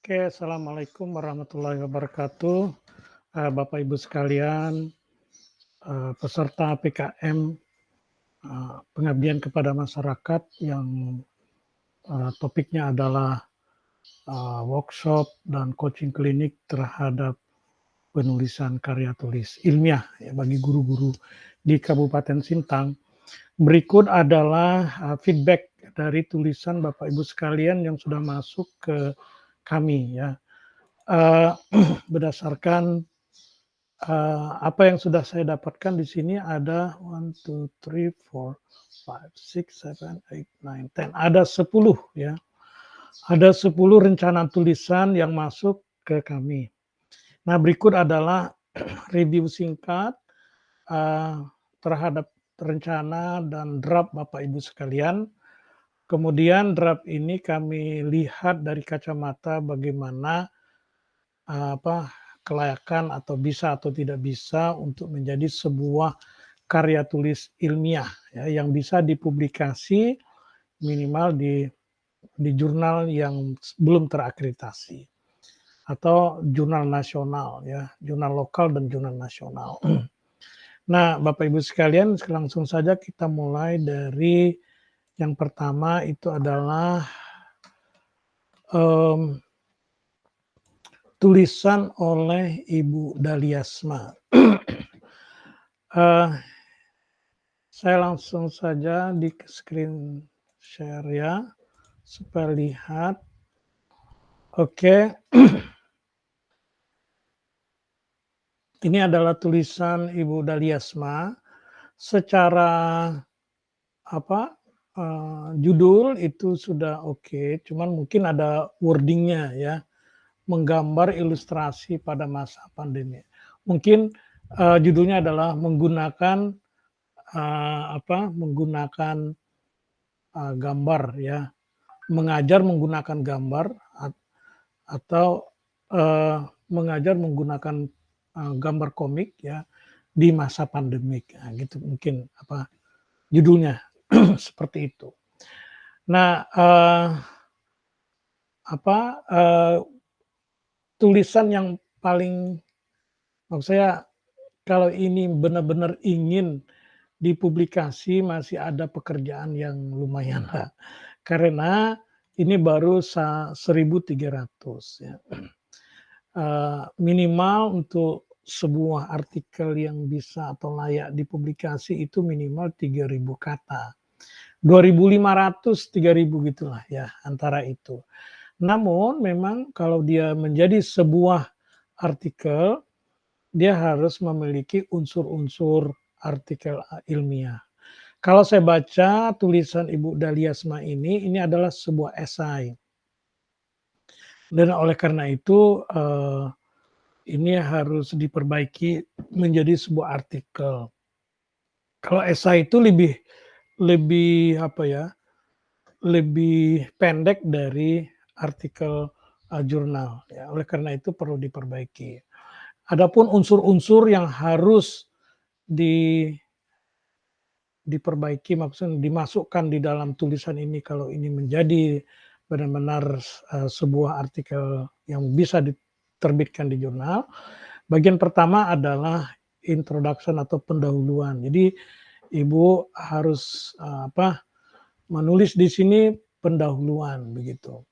Oke, assalamualaikum warahmatullahi wabarakatuh, Bapak Ibu sekalian, peserta PKM, pengabdian kepada masyarakat yang topiknya adalah workshop dan coaching klinik terhadap penulisan karya tulis ilmiah ya, bagi guru-guru di Kabupaten Sintang. Berikut adalah feedback dari tulisan Bapak Ibu sekalian yang sudah masuk ke kami ya. Berdasarkan apa yang sudah saya dapatkan di sini ada 1, 2, 3, 4, 5, 6, 7, 8, 9, 10. Ada 10 ya. Ada 10 rencana tulisan yang masuk ke kami. Nah, berikut adalah review singkat terhadap rencana dan draft Bapak Ibu sekalian. Kemudian draft ini kami lihat dari kacamata bagaimana kelayakan atau bisa atau tidak bisa untuk menjadi sebuah karya tulis ilmiah ya, yang bisa dipublikasi minimal di jurnal yang belum terakreditasi atau jurnal nasional ya, jurnal lokal dan jurnal nasional. Nah, Bapak Ibu sekalian, langsung saja kita mulai dari yang pertama itu adalah tulisan oleh Ibu Daliasma. Saya langsung saja di screen share ya, supaya lihat. Oke. Ini adalah tulisan Ibu Daliasma. Secara judul itu sudah oke, cuman mungkin ada wordingnya ya, menggambar ilustrasi pada masa pandemi. Mungkin judulnya adalah menggunakan gambar ya, mengajar menggunakan gambar atau mengajar menggunakan gambar komik ya di masa pandemik. Nah, gitu mungkin judulnya seperti itu. Nah, tulisan yang paling, maksud saya, kalau ini benar-benar ingin dipublikasi masih ada pekerjaan yang lumayan lah. Karena ini baru 1.300 ya. Minimal untuk sebuah artikel yang bisa atau layak dipublikasi itu minimal 3.000 kata. 2.500, 3.000 gitulah ya, antara itu. Namun memang kalau dia menjadi sebuah artikel, dia harus memiliki unsur-unsur artikel ilmiah. Kalau saya baca tulisan Ibu Daliasma ini adalah sebuah esai. Dan oleh karena itu ini harus diperbaiki menjadi sebuah artikel. Kalau esai itu lebih lebih pendek dari artikel jurnal ya. Oleh karena itu perlu diperbaiki. Adapun unsur-unsur yang harus diperbaiki, maksudnya dimasukkan di dalam tulisan ini kalau ini menjadi benar-benar sebuah artikel yang bisa diterbitkan di jurnal. Bagian pertama adalah introduction atau pendahuluan. Jadi Ibu harus menulis di sini pendahuluan begitu.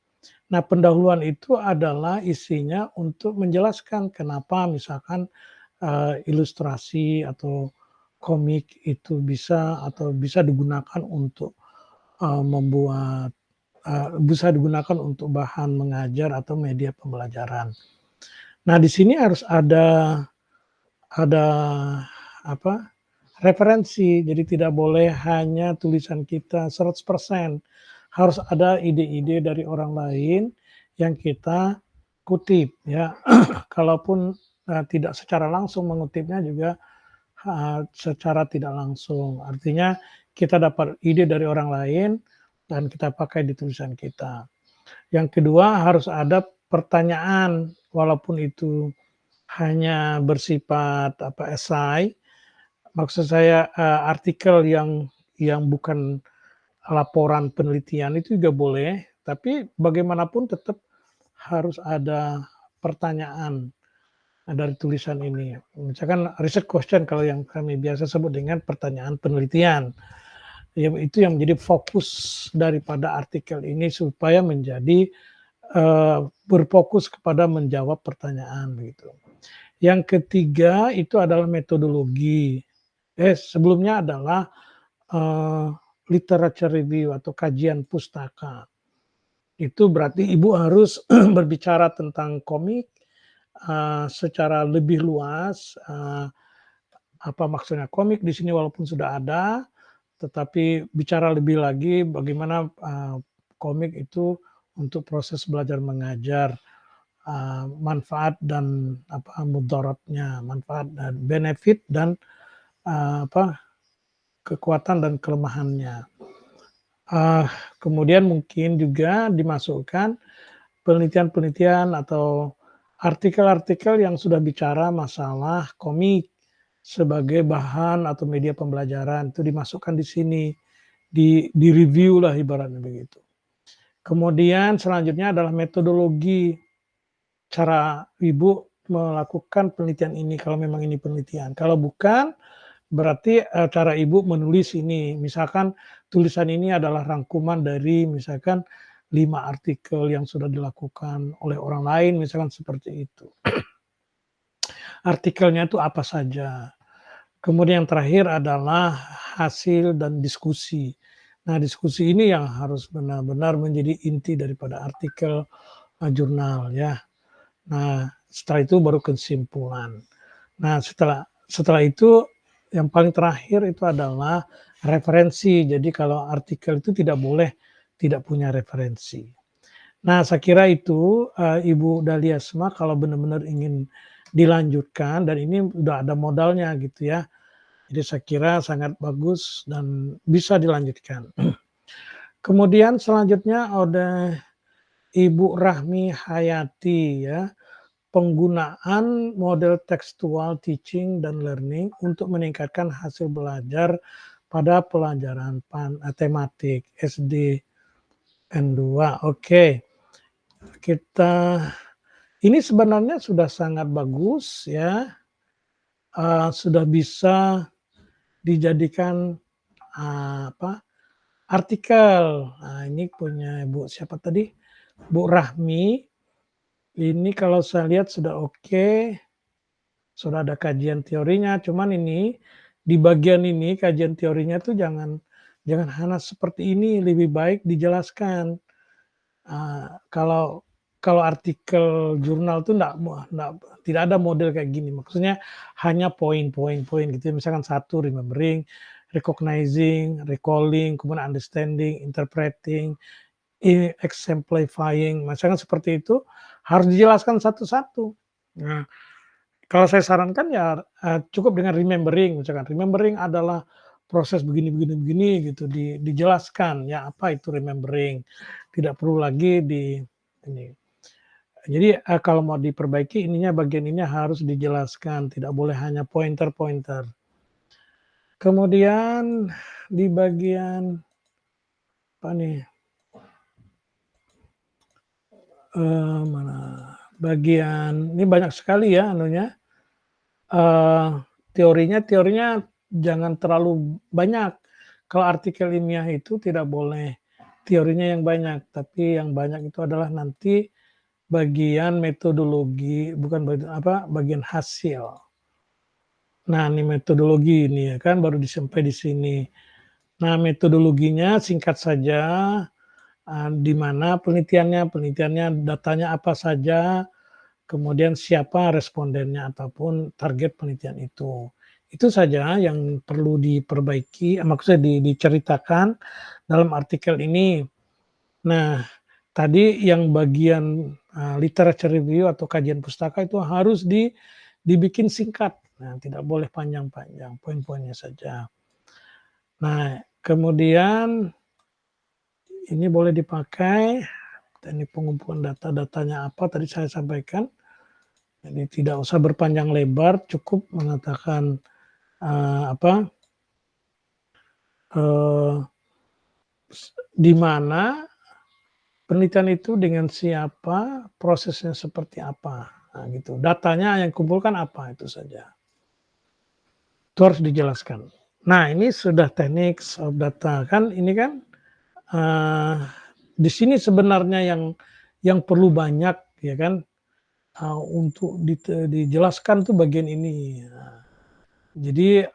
Nah, pendahuluan itu adalah isinya untuk menjelaskan kenapa misalkan ilustrasi atau komik itu bisa digunakan untuk bisa digunakan untuk bahan mengajar atau media pembelajaran. Nah, di sini harus ada referensi, jadi tidak boleh hanya tulisan kita 100%. Harus ada ide-ide dari orang lain yang kita kutip ya. Kalaupun tidak secara langsung mengutipnya juga secara tidak langsung. Artinya kita dapat ide dari orang lain dan kita pakai di tulisan kita. Yang kedua harus ada pertanyaan, walaupun itu hanya bersifat esai. Maksud saya artikel yang bukan laporan penelitian itu juga boleh, tapi bagaimanapun tetap harus ada pertanyaan dari tulisan ini. Misalkan research question kalau yang kami biasa sebut dengan pertanyaan penelitian. Ya, itu yang menjadi fokus daripada artikel ini supaya menjadi berfokus kepada menjawab pertanyaan begitu. Yang ketiga itu adalah metodologi. Sebelumnya adalah literature review atau kajian pustaka. Itu berarti Ibu harus berbicara tentang komik secara lebih luas. Apa maksudnya komik di sini walaupun sudah ada, tetapi bicara lebih lagi bagaimana komik itu untuk proses belajar mengajar, manfaat dan mudaratnya, manfaat dan benefit dan kekuatan dan kelemahannya. Kemudian mungkin juga dimasukkan penelitian-penelitian atau artikel-artikel yang sudah bicara masalah komik sebagai bahan atau media pembelajaran, itu dimasukkan di sini, di-review lah ibaratnya begitu. Kemudian selanjutnya adalah metodologi, cara Ibu melakukan penelitian ini kalau memang ini penelitian. Kalau bukan, berarti cara Ibu menulis ini, misalkan tulisan ini adalah rangkuman dari misalkan 5 artikel yang sudah dilakukan oleh orang lain, misalkan seperti itu. Artikelnya itu apa saja. Kemudian yang terakhir adalah hasil dan diskusi. Nah, diskusi ini yang harus benar-benar menjadi inti daripada artikel jurnal ya. Nah, setelah itu baru kesimpulan. Nah, setelah itu yang paling terakhir itu adalah referensi. Jadi kalau artikel itu tidak boleh tidak punya referensi. Nah, saya kira itu Ibu Daliasma kalau benar-benar ingin dilanjutkan dan ini udah ada modalnya gitu ya. Jadi saya kira sangat bagus dan bisa dilanjutkan. Kemudian selanjutnya ada Ibu Rahmi Hayati ya, penggunaan model tekstual teaching dan learning untuk meningkatkan hasil belajar pada pelajaran tematik SD N2. Oke. Ini sebenarnya sudah sangat bagus ya. Sudah bisa dijadikan artikel. Nah, ini punya Ibu siapa tadi? Bu Rahmi. Ini kalau saya lihat sudah oke. Sudah ada kajian teorinya, cuman ini di bagian ini kajian teorinya tuh jangan hanya seperti ini, lebih baik dijelaskan. Kalau artikel jurnal tuh tidak ada model kayak gini, maksudnya hanya poin-poin gitu ya, misalkan 1 remembering, recognizing, recalling, kemudian understanding, interpreting, exemplifying, misalkan seperti itu harus dijelaskan satu-satu. Nah, kalau saya sarankan ya cukup dengan remembering, misalkan remembering adalah proses begini gitu dijelaskan ya apa itu remembering. Tidak perlu lagi ini. Jadi kalau mau diperbaiki bagian ini harus dijelaskan, tidak boleh hanya pointer-pointer. Kemudian di bagian apa nih? Mana? Bagian ini banyak sekali ya anunya. Teorinya jangan terlalu banyak. Kalau artikel ilmiah itu tidak boleh teorinya yang banyak, tapi yang banyak itu adalah nanti bagian metodologi, bagian hasil. Nah, ini metodologi ini ya kan baru sampai di sini. Nah, metodologinya singkat saja, di mana penelitiannya datanya apa saja, kemudian siapa respondennya ataupun target penelitian itu. Itu saja yang perlu diperbaiki, maksudnya diceritakan dalam artikel ini. Nah, tadi yang bagian literature review atau kajian pustaka itu harus dibikin singkat. Nah, tidak boleh panjang-panjang, poin-poinnya saja. Nah, kemudian ini boleh dipakai, teknik pengumpulan data-datanya apa tadi saya sampaikan. Jadi tidak usah berpanjang lebar, cukup mengatakan di mana penelitian itu dengan siapa, prosesnya seperti apa, nah gitu. Datanya yang kumpulkan apa, itu saja. Itu harus dijelaskan. Nah, ini sudah teknik of data, kan ini kan, eee, di sini sebenarnya yang perlu banyak ya kan, untuk dijelaskan tuh bagian ini. Nah, jadi,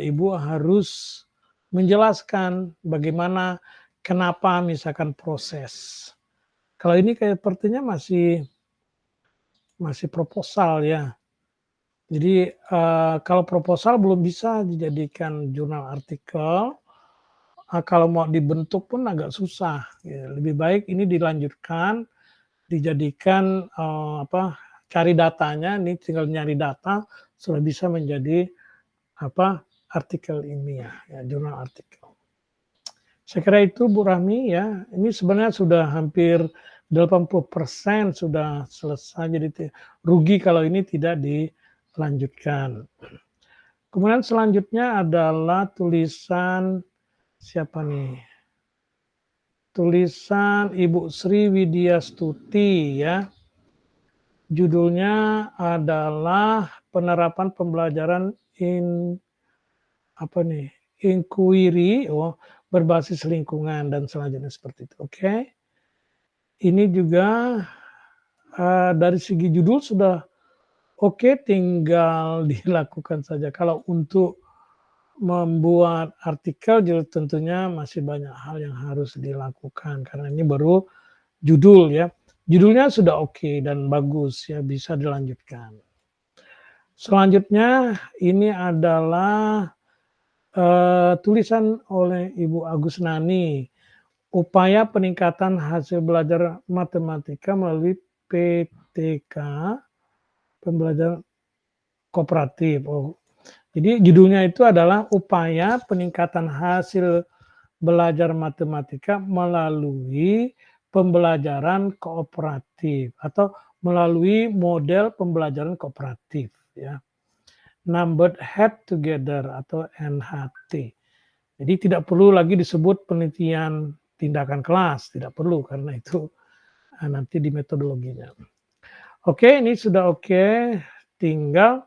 Ibu harus menjelaskan bagaimana, kenapa misalkan proses. Kalau ini kayak sepertinya masih proposal ya. Jadi, kalau proposal belum bisa dijadikan jurnal artikel, kalau mau dibentuk pun agak susah, ya. Lebih baik ini dilanjutkan, dijadikan, cari datanya, nih tinggal nyari data, sudah bisa menjadi, artikel ilmiah, ya, jurnal artikel. Saya kira itu Bu Rahmi ya, ini sebenarnya sudah hampir 80% sudah selesai, jadi rugi kalau ini tidak dilanjutkan. Kemudian selanjutnya adalah tulisan siapa nih? Tulisan Ibu Sri Widyastuti ya. Judulnya adalah penerapan pembelajaran inquiry berbasis lingkungan dan selanjutnya seperti itu. Oke. Ini juga, dari segi judul sudah oke, tinggal dilakukan saja. Kalau untuk membuat artikel tentunya masih banyak hal yang harus dilakukan karena ini baru judul ya. Judulnya sudah oke dan bagus ya, bisa dilanjutkan. Selanjutnya ini adalah, tulisan oleh Ibu Agus Nani, upaya peningkatan hasil belajar matematika melalui PTK, pembelajaran kooperatif. Jadi judulnya itu adalah upaya peningkatan hasil belajar matematika melalui pembelajaran kooperatif atau melalui model pembelajaran kooperatif ya. Numbered Head Together atau NHT. Jadi tidak perlu lagi disebut penelitian tindakan kelas, tidak perlu karena itu nanti di metodologinya. Oke, ini sudah oke, tinggal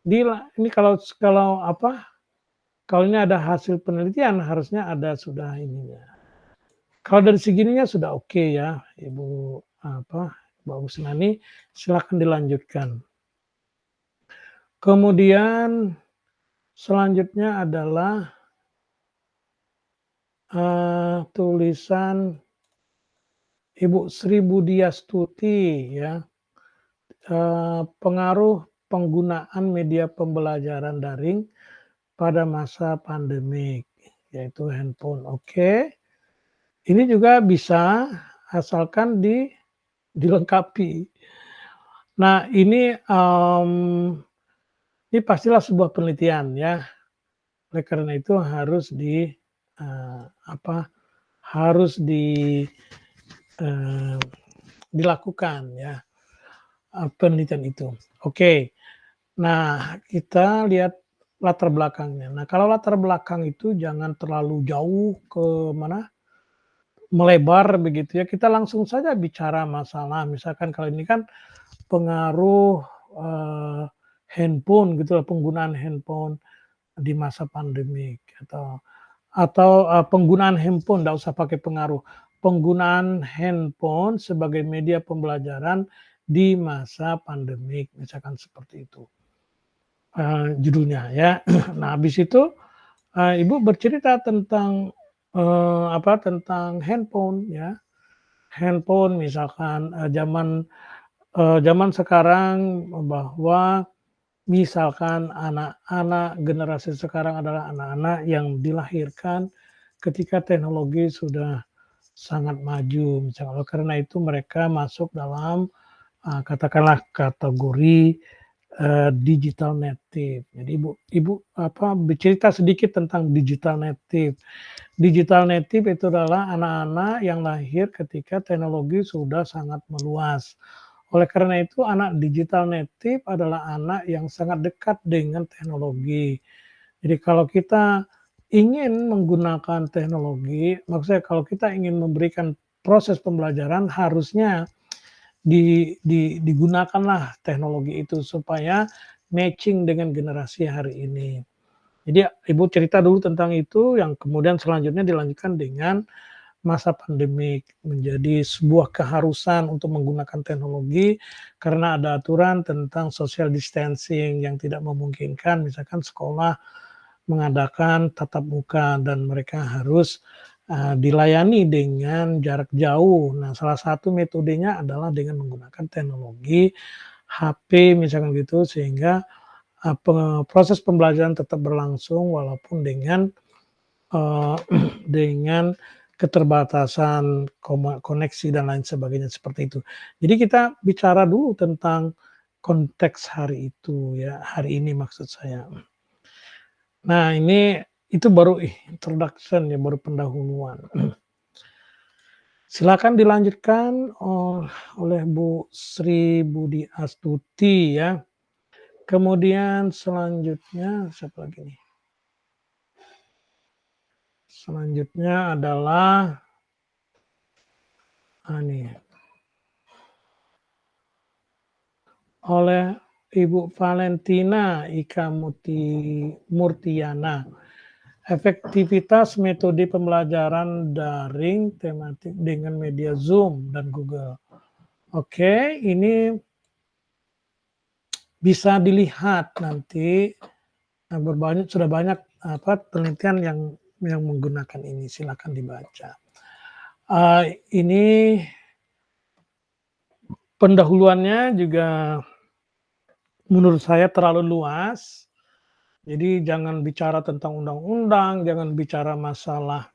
ini kalau kalau ini ada hasil penelitian harusnya ada sudah ininya. Kalau dari segininya sudah oke ya, Ibu Ibu Agus Nani, silakan dilanjutkan. Kemudian selanjutnya adalah tulisan Ibu Sri Widyastuti ya, pengaruh penggunaan media pembelajaran daring pada masa pandemik, yaitu handphone. Oke. Ini juga bisa asalkan dilengkapi. Nah ini pastilah sebuah penelitian ya. Oleh karena itu harus harus dilakukan ya, penelitian itu. Oke. Nah, kita lihat latar belakangnya. Nah, kalau latar belakang itu jangan terlalu jauh ke mana, melebar begitu ya, kita langsung saja bicara masalah misalkan kalau ini kan pengaruh, handphone gitu loh, penggunaan handphone di masa pandemik atau penggunaan handphone, nggak usah pakai pengaruh, penggunaan handphone sebagai media pembelajaran di masa pandemik, misalkan seperti itu, judulnya ya. Nah, habis itu, Ibu bercerita tentang, tentang handphone ya. Handphone misalkan, zaman sekarang bahwa misalkan anak-anak generasi sekarang adalah anak-anak yang dilahirkan ketika teknologi sudah sangat maju, misalnya. Oleh karena itu mereka masuk dalam, katakanlah kategori, digital native. Jadi Ibu bercerita sedikit tentang digital native. Digital native itu adalah anak-anak yang lahir ketika teknologi sudah sangat meluas. Oleh karena itu anak digital native adalah anak yang sangat dekat dengan teknologi. Jadi kalau kita ingin menggunakan teknologi, maksudnya kalau kita ingin memberikan proses pembelajaran harusnya digunakanlah teknologi itu supaya matching dengan generasi hari ini. Jadi Ibu cerita dulu tentang itu, yang kemudian selanjutnya dilanjutkan dengan masa pandemik, menjadi sebuah keharusan untuk menggunakan teknologi karena ada aturan tentang social distancing yang tidak memungkinkan misalkan sekolah mengadakan tatap muka dan mereka harus, dilayani dengan jarak jauh. Nah, salah satu metodenya adalah dengan menggunakan teknologi HP misalkan gitu, sehingga, proses pembelajaran tetap berlangsung walaupun dengan, eee, dengan keterbatasan koneksi dan lain sebagainya, seperti itu. Jadi kita bicara dulu tentang konteks hari itu ya, hari ini maksud saya. Nah, ini itu baru introduction ya, baru pendahuluan. Silakan dilanjutkan oleh Bu Sri Budi Astuti ya. Kemudian selanjutnya siapa lagi nih? Selanjutnya adalah nih, oleh Ibu Valentina Ika Murtiana. Efektivitas metode pembelajaran daring tematik dengan media Zoom dan Google. Oke, ini bisa dilihat nanti, sudah banyak penelitian yang menggunakan ini, silakan dibaca. Ini pendahuluannya juga menurut saya terlalu luas, jadi jangan bicara tentang undang-undang, jangan bicara masalah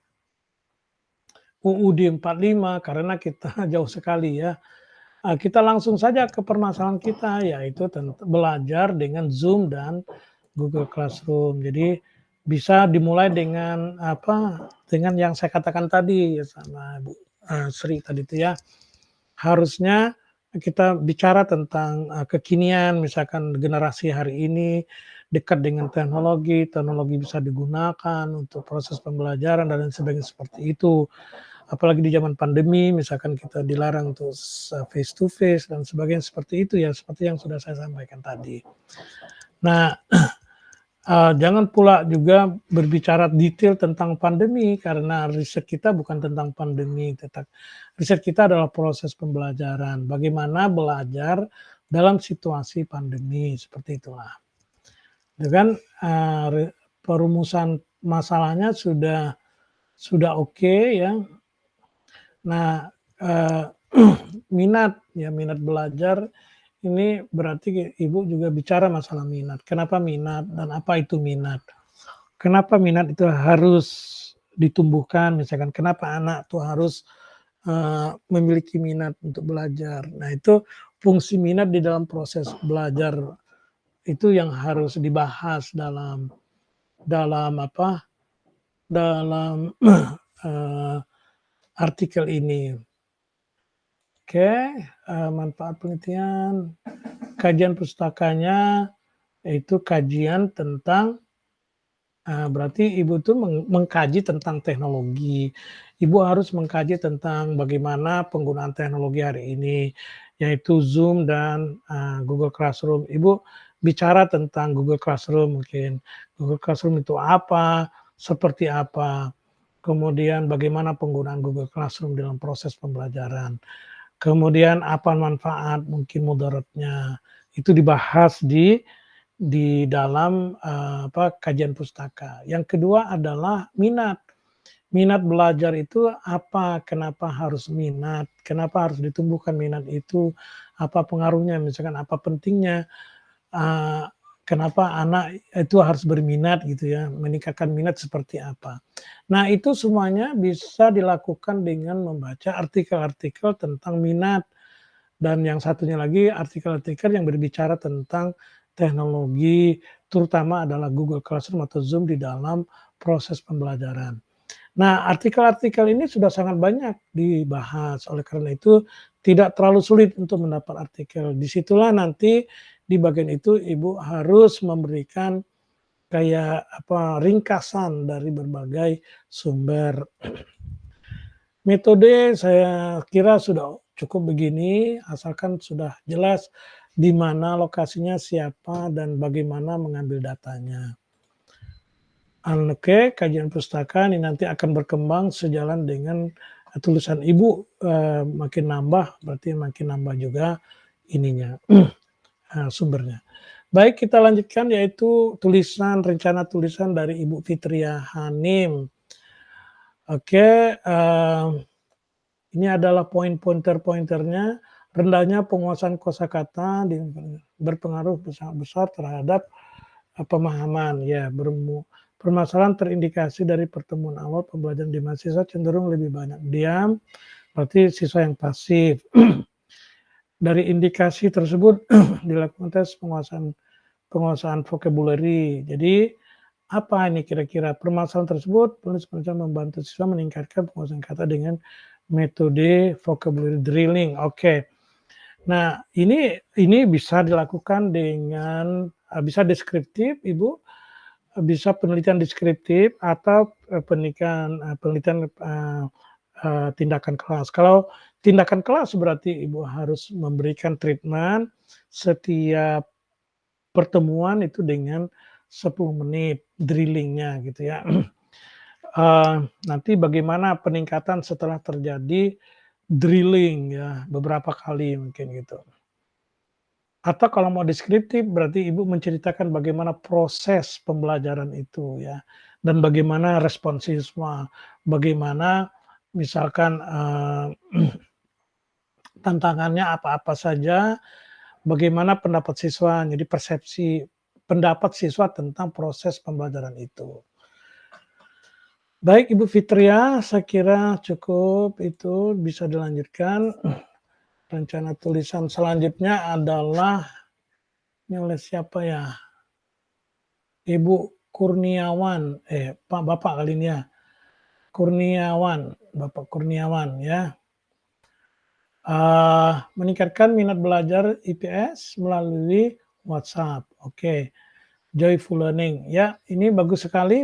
UUD 45 karena kita jauh sekali ya. Kita langsung saja ke permasalahan kita, yaitu belajar dengan Zoom dan Google Classroom. Jadi bisa dimulai dengan dengan yang saya katakan tadi ya sama Bu Sri tadi itu ya. Harusnya kita bicara tentang, kekinian misalkan generasi hari ini dekat dengan teknologi, teknologi bisa digunakan untuk proses pembelajaran dan lain sebagainya seperti itu. Apalagi di zaman pandemi misalkan kita dilarang untuk face to face dan sebagainya seperti itu ya, seperti yang sudah saya sampaikan tadi. Nah, jangan pula juga berbicara detail tentang pandemi karena riset kita bukan tentang pandemi, riset kita adalah proses pembelajaran, bagaimana belajar dalam situasi pandemi, seperti itulah. Dengan perumusan masalahnya sudah oke ya. Nah, minat belajar ini berarti Ibu juga bicara masalah minat. Kenapa minat dan apa itu minat? Kenapa minat itu harus ditumbuhkan, misalkan kenapa anak tuh harus, memiliki minat untuk belajar. Nah, itu fungsi minat di dalam proses belajar itu yang harus dibahas dalam dalam dalam, artikel ini. Oke, manfaat penelitian, kajian pustakanya itu kajian tentang berarti Ibu tuh mengkaji tentang teknologi. Ibu harus mengkaji tentang bagaimana penggunaan teknologi hari ini, yaitu Zoom dan, Google Classroom. Ibu bicara tentang Google Classroom mungkin. Google Classroom itu apa, seperti apa, kemudian bagaimana penggunaan Google Classroom dalam proses pembelajaran. Kemudian apa manfaat, mungkin mudaratnya, itu dibahas di dalam, kajian pustaka. Yang kedua adalah minat. Minat belajar itu apa, kenapa harus minat, kenapa harus ditumbuhkan minat itu, apa pengaruhnya, misalkan apa pentingnya, eee, kenapa anak itu harus berminat gitu ya, meningkatkan minat seperti apa. Nah, itu semuanya bisa dilakukan dengan membaca artikel-artikel tentang minat. Dan yang satunya lagi artikel-artikel yang berbicara tentang teknologi, terutama adalah Google Classroom atau Zoom di dalam proses pembelajaran. Nah, artikel-artikel ini sudah sangat banyak dibahas, oleh karena itu tidak terlalu sulit untuk mendapat artikel. Disitulah nanti di bagian itu Ibu harus memberikan kayak ringkasan dari berbagai sumber. Metode saya kira sudah cukup begini, asalkan sudah jelas di mana lokasinya, siapa, dan bagaimana mengambil datanya. Oke, kajian pustaka ini nanti akan berkembang sejalan dengan tulisan Ibu, makin nambah, berarti makin nambah juga ininya, sumbernya. Baik, kita lanjutkan yaitu rencana tulisan dari Ibu Fitria Hanim. Oke, ini adalah pointernya, rendahnya penguasaan kosakata berpengaruh besar terhadap pemahaman, ya, permasalahan terindikasi dari pertemuan awal pembelajaran di mahasiswa cenderung lebih banyak diam, berarti siswa yang pasif. Dari indikasi tersebut dilakukan tes penguasaan vocabulary. Jadi apa ini kira-kira permasalahan tersebut? Penulis berencana membantu siswa meningkatkan penguasaan kata dengan metode vocabulary drilling. Oke. Nah, ini bisa dilakukan dengan bisa deskriptif, Ibu, bisa penelitian deskriptif atau penelitian tindakan kelas. Kalau tindakan kelas berarti Ibu harus memberikan treatment setiap pertemuan itu dengan 10 menit drillingnya gitu ya. Nanti bagaimana peningkatan setelah terjadi drilling ya, beberapa kali mungkin gitu. Atau kalau mau deskriptif berarti Ibu menceritakan bagaimana proses pembelajaran itu ya, dan bagaimana respon siswa, bagaimana misalkan, tantangannya apa-apa saja, bagaimana pendapat siswa, jadi persepsi pendapat siswa tentang proses pembelajaran itu. Baik Ibu Fitria, saya kira cukup itu bisa dilanjutkan. Rencana tulisan selanjutnya adalah ini oleh siapa ya? Ibu Kurniawan, Pak Bapak kali ini ya, Kurniawan, Bapak Kurniawan ya. Meningkatkan minat belajar IPS melalui WhatsApp, oke. Joyful learning, ya ini bagus sekali,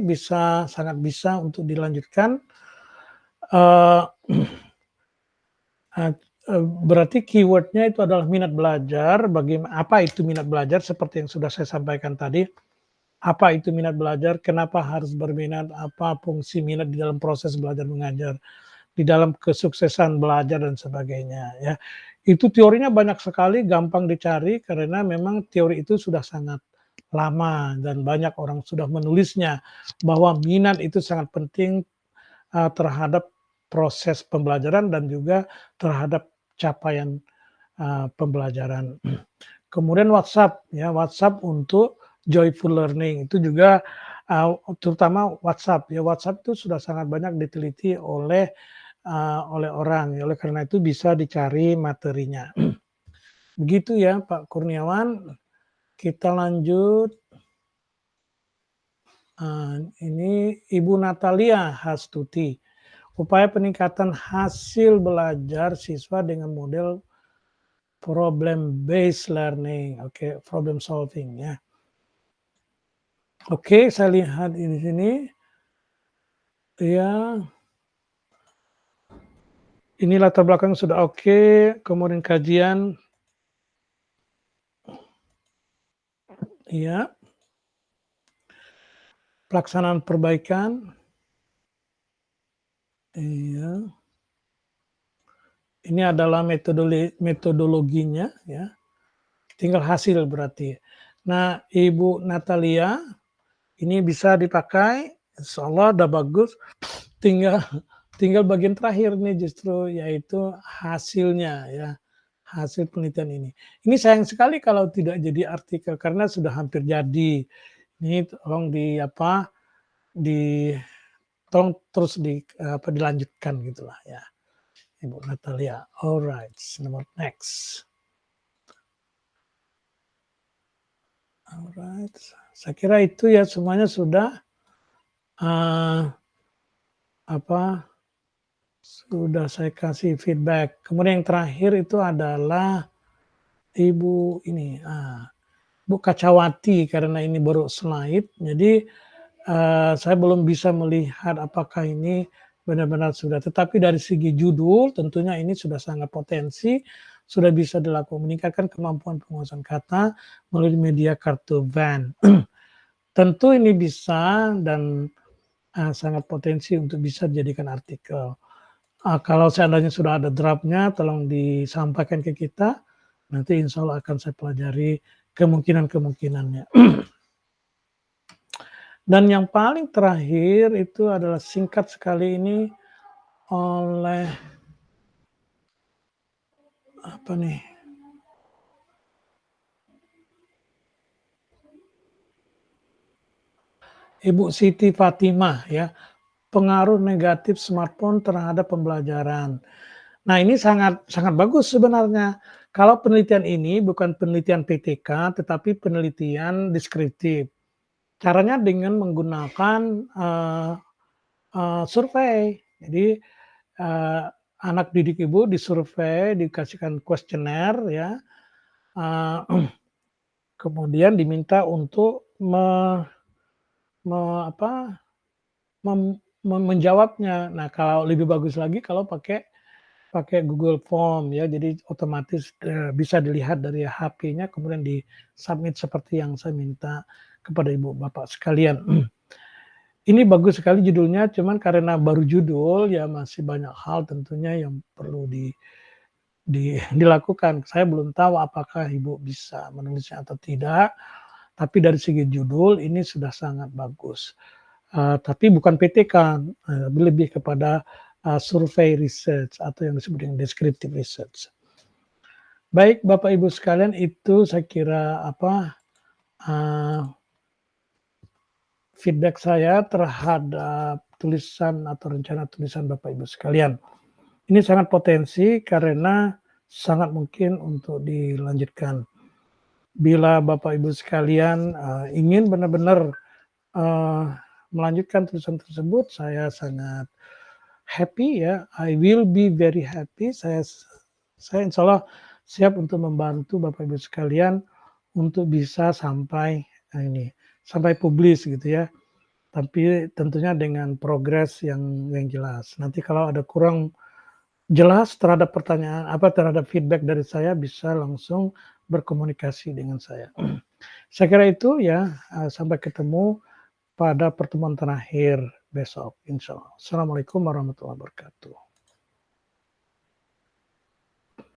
sangat bisa untuk dilanjutkan. Eee, berarti keyword-nya itu adalah minat belajar, apa itu minat belajar seperti yang sudah saya sampaikan tadi. Apa itu minat belajar, kenapa harus berminat, apa fungsi minat di dalam proses belajar mengajar, di dalam kesuksesan belajar dan sebagainya ya. Itu teorinya banyak sekali, gampang dicari karena memang teori itu sudah sangat lama dan banyak orang sudah menulisnya, bahwa minat itu sangat penting, terhadap proses pembelajaran dan juga terhadap capaian, pembelajaran. Kemudian WhatsApp ya, WhatsApp untuk joyful learning itu juga, terutama WhatsApp ya, WhatsApp itu sudah sangat banyak diteliti oleh orang, oleh karena itu bisa dicari materinya. Begitu ya Pak Kurniawan, kita lanjut. Ini Ibu Natalia Hastuti, upaya peningkatan hasil belajar siswa dengan model problem based learning, oke, problem solving ya. Oke, saya lihat di sini. Ya. Ini latar belakang sudah oke, kemudian kajian. Iya. Pelaksanaan perbaikan. Iya. Ini adalah metodologinya ya. Tinggal hasil berarti. Nah, Ibu Natalia, ini bisa dipakai, insyaallah udah bagus. Tinggal tinggal bagian terakhir nih justru yaitu hasilnya ya. Hasil penelitian ini. Ini sayang sekali kalau tidak jadi artikel karena sudah hampir jadi. Ini tolong tolong terus dilanjutkan gitulah ya, Ibu Natalia. Alright, nomor next. Alright, saya kira itu ya semuanya sudah, sudah saya kasih feedback. Kemudian yang terakhir itu adalah Ibu ini, Bu Kacawati karena ini baru slide, jadi saya belum bisa melihat apakah ini benar-benar sudah. Tetapi dari segi judul tentunya ini sudah sangat potensi, sudah bisa dilakukan meningkatkan kemampuan penguasaan kata melalui media Kartovan. Tentu ini bisa dan, sangat potensi untuk bisa dijadikan artikel. Kalau seandainya sudah ada draft-nya tolong disampaikan ke kita, nanti insya Allah akan saya pelajari kemungkinan-kemungkinannya. Dan yang paling terakhir itu adalah singkat sekali ini oleh apa nih, Ibu Siti Fatimah ya, pengaruh negatif smartphone terhadap pembelajaran. Nah ini sangat sangat bagus sebenarnya. Kalau penelitian ini bukan penelitian PTK, tetapi penelitian deskriptif. Caranya dengan menggunakan, survei. Jadi, eee, anak didik ibu disurvei, dikasihkan kuesioner ya, eee, kemudian diminta untuk me apa, menjawabnya. Nah, kalau lebih bagus lagi kalau pakai pakai Google Form ya, jadi otomatis, bisa dilihat dari HP-nya kemudian di-submit seperti yang saya minta kepada ibu bapak sekalian. Ini bagus sekali judulnya, cuman karena baru judul ya masih banyak hal tentunya yang perlu dilakukan. Saya belum tahu apakah Ibu bisa menulisnya atau tidak, tapi dari segi judul ini sudah sangat bagus. Tapi bukan PTK, lebih kepada, survei research atau yang disebut dengan descriptive research. Baik Bapak Ibu sekalian itu saya kira eee, feedback saya terhadap tulisan atau rencana tulisan Bapak Ibu sekalian. Ini sangat potensi karena sangat mungkin untuk dilanjutkan. Bila Bapak Ibu sekalian, ingin benar-benar, eee, melanjutkan tulisan tersebut, saya sangat happy ya, I will be very happy. Saya insyaallah siap untuk membantu Bapak Ibu sekalian untuk bisa sampai, sampai publis gitu ya. Tapi tentunya dengan progres yang jelas. Nanti kalau ada kurang jelas terhadap pertanyaan terhadap feedback dari saya bisa langsung berkomunikasi dengan saya. Saya kira itu ya, sampai ketemu pada pertemuan terakhir besok insyaallah. Assalamualaikum warahmatullahi wabarakatuh.